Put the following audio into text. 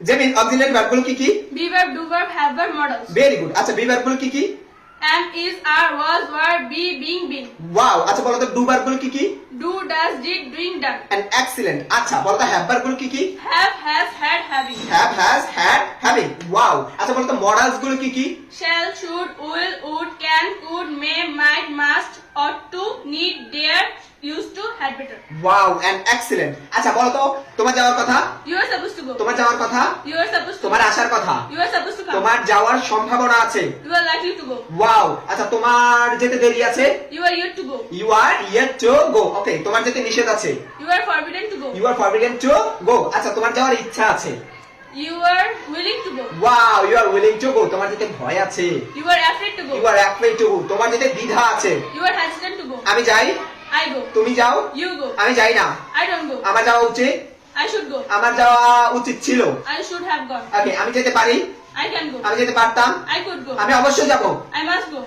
জেমিন auxiliary ভার্বগুলো কি কি? be verb, do verb, have verb, modals. Very good. আচ্ছা B ভার্বগুলো কি কি? am, is, are, was, were, be, being, been. Wow. আচ্ছা বলো তো ডু ভার্বগুলো কি কি? do, does, did, doing, done. And excellent. আচ্ছা বলো তো হ্যাভ ভার্বগুলো কি কি? have, has, had, having. Have, has, had, having. Wow. আচ্ছা বলো তো মডালস গুলো কি কি? shall, should, will, would, can, could, may, might, must, ought to, need, dare, used to, had better. Wow and excellent. আচ্ছা বলো তো তোমার যাওয়ার কথা? you are supposed to go. তোমার যাওয়ার কথা? you are supposed to তোমার go. আসার কথা? you are supposed to come. তোমার যাওয়ার সম্ভাবনা আছে। you are likely to go. Wow. আচ্ছা তোমার যেতে দেরি আছে? you are yet to go. You are yet to go. Okay. তোমার যেতে নিষেধ আছে? you are forbidden to go. You are forbidden to go. আচ্ছা তোমার যাওয়ার ইচ্ছা আছে? you are willing to go. Wow you are willing to go. তোমার যেতে ভয় আছে? you are afraid to go. You are afraid to go. তোমার যেতে দ্বিধা আছে? you are hesitant to go. আমি যাই, I go. তুমি যাও, you go. আমি যাই না। I don't go. আমার যাওয়া উচিত, I should go. আমার যাওয়া উচিত ছিল। I should have gone. ওকে। আমি যেতে পারি, I can go. আমি যেতে পারতাম, I could go. আমি অবশ্যই যাব। I must go.